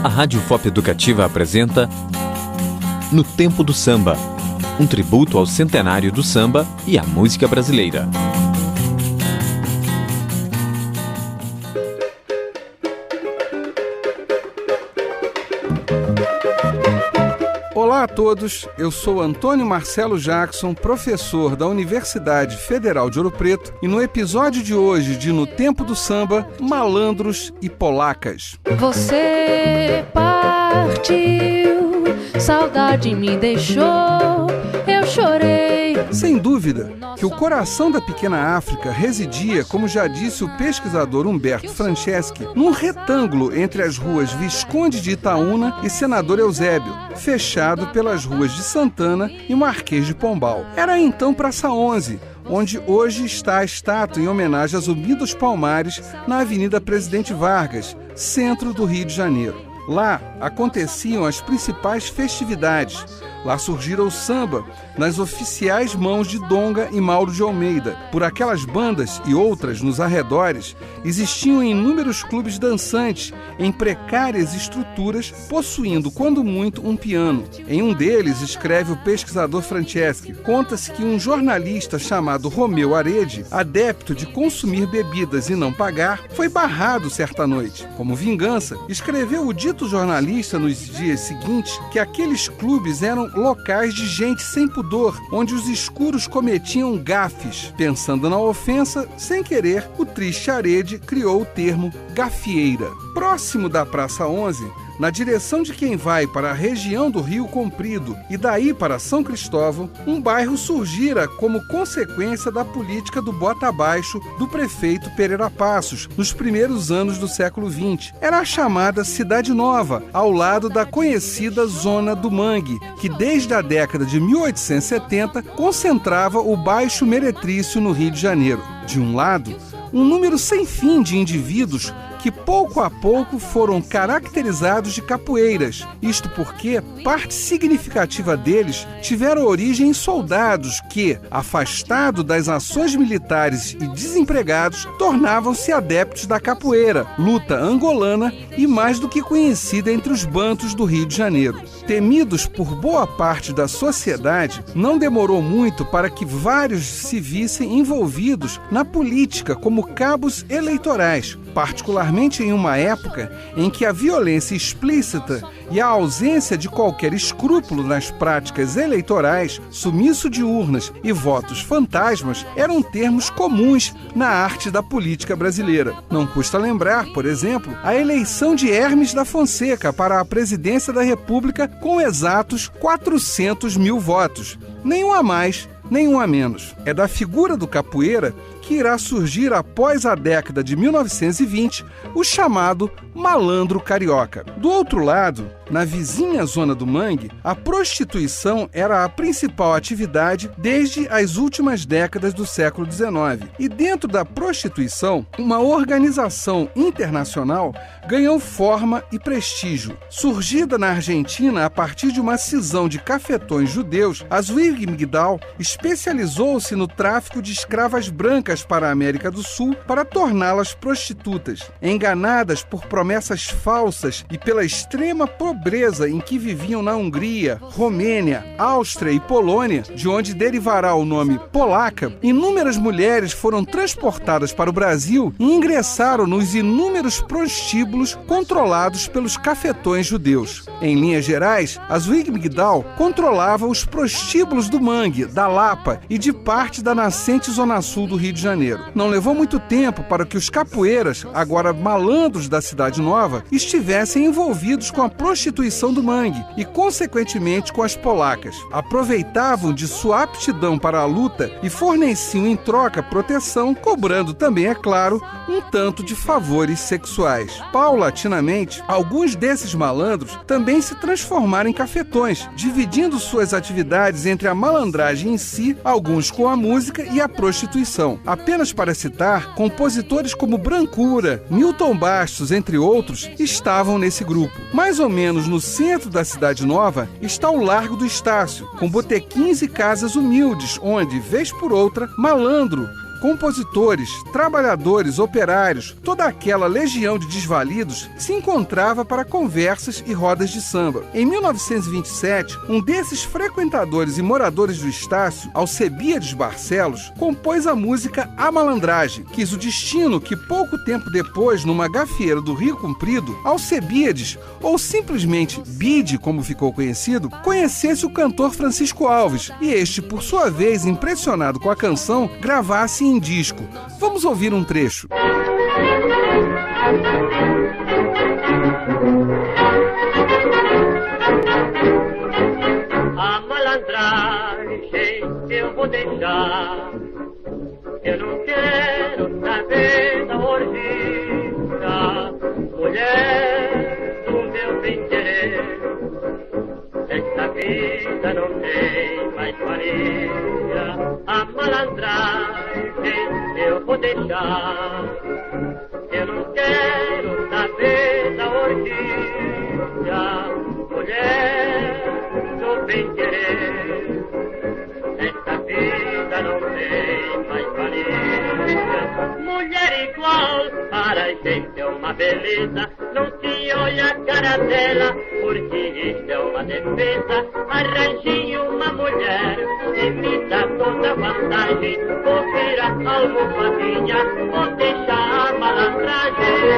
A Rádio FOP Educativa apresenta No Tempo do Samba, um tributo ao centenário do samba e à música brasileira. Olá a todos, eu sou Antônio Marcelo Jackson, professor da Universidade Federal de Ouro Preto, e no episódio de hoje de No Tempo do Samba, Malandros e Polacas. Você partiu, saudade me deixou, eu chorei. Sem dúvida que o coração da pequena África residia, como já disse o pesquisador Humberto Franceschi, num retângulo entre as ruas Visconde de Itaúna e Senador Eusébio, fechado pelas ruas de Santana e Marquês de Pombal. Era então Praça 11, onde hoje está a estátua em homenagem a Zumbi dos Palmares, na Avenida Presidente Vargas, centro do Rio de Janeiro. Lá aconteciam as principais festividades. Lá surgira o samba, nas oficiais mãos de Donga e Mauro de Almeida. Por aquelas bandas e outras nos arredores, existiam inúmeros clubes dançantes, em precárias estruturas, possuindo, quando muito, um piano. Em um deles, escreve o pesquisador Franceschi, conta-se que um jornalista chamado Romeu Arede, adepto de consumir bebidas e não pagar, foi barrado certa noite. Como vingança, escreveu o dito jornalista nos dias seguintes que aqueles clubes eram locais de gente sem pudor, onde os escuros cometiam gafes. Pensando na ofensa, sem querer, o triste Arede criou o termo gafieira. Próximo da Praça 11, na direção de quem vai para a região do Rio Comprido e daí para São Cristóvão, um bairro surgira como consequência da política do bota abaixo do prefeito Pereira Passos nos primeiros anos do século XX. Era a chamada Cidade Nova, ao lado da conhecida Zona do Mangue, que desde a década de 1870 concentrava o Baixo Meretrício no Rio de Janeiro. De um lado, um número sem fim de indivíduos que pouco a pouco foram caracterizados de capoeiras, isto porque parte significativa deles tiveram origem em soldados que, afastados das ações militares e desempregados, tornavam-se adeptos da capoeira, luta angolana e mais do que conhecida entre os bantos do Rio de Janeiro. Temidos por boa parte da sociedade, não demorou muito para que vários se vissem envolvidos na política como cabos eleitorais, particularmente em uma época em que a violência explícita e a ausência de qualquer escrúpulo nas práticas eleitorais, sumiço de urnas e votos fantasmas eram termos comuns na arte da política brasileira. Não custa lembrar, por exemplo, a eleição de Hermes da Fonseca para a presidência da República com exatos 400 mil votos. Nenhum a mais, nenhum a menos. É da figura do capoeira que irá surgir após a década de 1920 o chamado malandro carioca. Do outro lado, na vizinha Zona do Mangue, a prostituição era a principal atividade desde as últimas décadas do século XIX. E dentro da prostituição, uma organização internacional ganhou forma e prestígio. Surgida na Argentina a partir de uma cisão de cafetões judeus, a Zwingli Migdal especializou-se no tráfico de escravas brancas para a América do Sul para torná-las prostitutas. Enganadas por promessas falsas e pela extrema pobreza em que viviam na Hungria, Romênia, Áustria e Polônia, de onde derivará o nome polaca, inúmeras mulheres foram transportadas para o Brasil e ingressaram nos inúmeros prostíbulos controlados pelos cafetões judeus. Em linhas gerais, a Zwingli Migdal controlava os prostíbulos do Mangue, da Lapa e de parte da nascente Zona Sul do Rio de Janeiro. Não levou muito tempo para que os capoeiras, agora malandros da Cidade Nova, estivessem envolvidos com a prostituição do Mangue e, consequentemente, com as polacas. Aproveitavam de sua aptidão para a luta e forneciam em troca proteção, cobrando também, é claro, um tanto de favores sexuais. Paulatinamente, alguns desses malandros também se transformaram em cafetões, dividindo suas atividades entre a malandragem em si, alguns com a música e a prostituição. Apenas para citar, compositores como Brancura, Milton Bastos, entre outros, estavam nesse grupo. Mais ou menos no centro da Cidade Nova está o Largo do Estácio, com botequins e casas humildes, onde, vez por outra, malandro compositores, trabalhadores, operários, toda aquela legião de desvalidos se encontrava para conversas e rodas de samba. Em 1927, um desses frequentadores e moradores do Estácio, Alcebiades Barcelos, compôs a música A Malandragem. Quis o destino que pouco tempo depois, numa gafieira do Rio Comprido, Alcebiades, ou simplesmente Bide, como ficou conhecido, conhecesse o cantor Francisco Alves e este, por sua vez, impressionado com a canção, gravasse em disco. Vamos ouvir um trecho. A malandragem eu vou deixar, eu não quero saber da orgia, mulher do meu bem-querer. Esta vida não tem mais valia, a malandragem eu vou deixar, eu não quero saber da orgia, mulher do bem-querer. Esta vida não tem mais valia, mulher igual para a gente é uma beleza, não se olha a cara dela, porque isto é uma defesa. Arranjei uma mulher que me dá toda a vantagem, vou virar almofadinha, vou deixar a malandragem.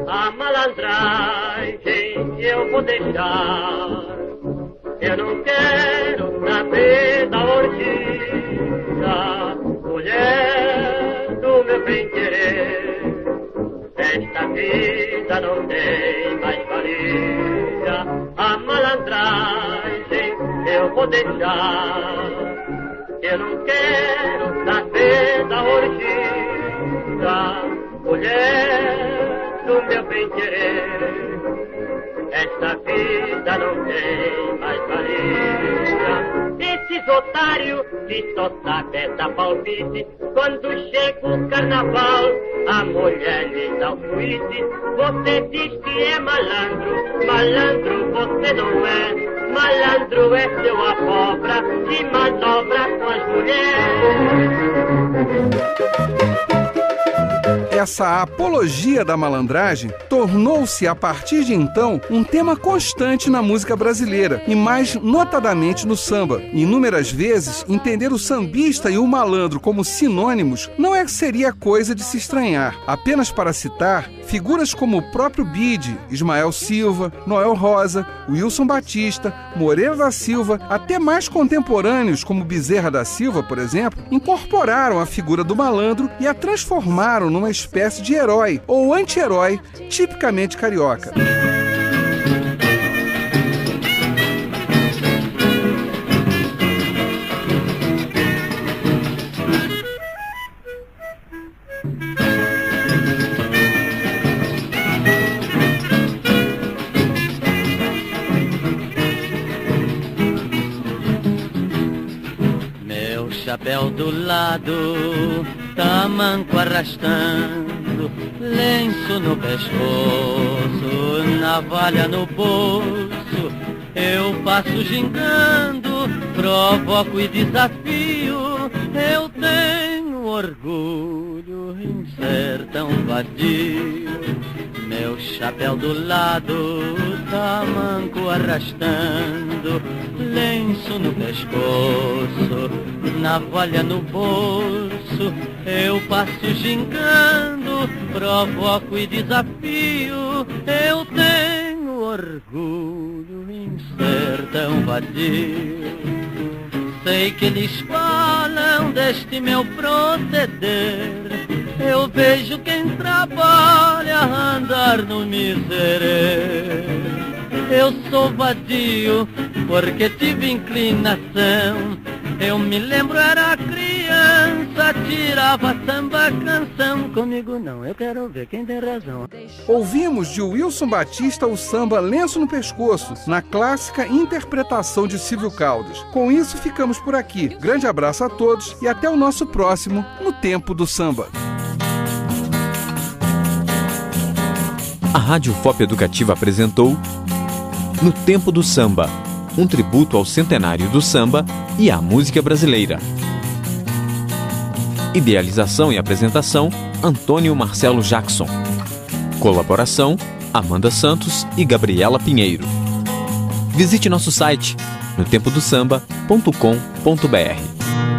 A malandragem eu vou deixar, eu não quero saber da orgia, mulher do meu bem-querer. Esta vida não tem mais valia, a malandragem eu vou deixar, eu não quero saber da orgia, mulher do meu bem-querer. Esta vida não tem mais valia. Esses otários que só sabem dar palpite, quando chega o carnaval, a mulher lhe dá o suíte. Você diz que é malandro, malandro você não é. Malandro é seu abóbora, que manobra com as mulheres. Essa apologia da malandragem tornou-se, a partir de então, um tema constante na música brasileira, e mais notadamente no samba. Inúmeras vezes, entender o sambista e o malandro como sinônimos não seria coisa de se estranhar. Apenas para citar, figuras como o próprio Bide, Ismael Silva, Noel Rosa, Wilson Batista, Moreira da Silva, até mais contemporâneos como Bezerra da Silva, por exemplo, incorporaram a figura do malandro e a transformaram numa espécie de herói ou anti-herói tipicamente carioca. Meu chapéu do lado, tamanco arrastando, lenço no pescoço, navalha no bolso. Eu passo gingando, provoco e desafio. Eu tenho orgulho em ser tão vadio. Meu chapéu do lado, tamanco arrastando, lenço no pescoço, navalha no bolso. Eu passo gingando, provoco e desafio. Eu tenho orgulho em ser tão vadio. Sei que eles falam deste meu proceder. Eu vejo quem trabalha andar no miserê. Eu sou vadio porque tive inclinação. Eu me lembro, era criança, tirava samba canção. Comigo não, eu quero ver quem tem razão. Ouvimos de Wilson Batista o samba Lenço no Pescoço, na clássica interpretação de Silvio Caldas. Com isso, ficamos por aqui. Grande abraço a todos e até o nosso próximo No Tempo do Samba. A Rádio FOP Educativa apresentou No Tempo do Samba, um tributo ao centenário do samba e à música brasileira. Idealização e apresentação, Antônio Marcelo Jackson. Colaboração, Amanda Santos e Gabriela Pinheiro. Visite nosso site notempodosamba.com.br.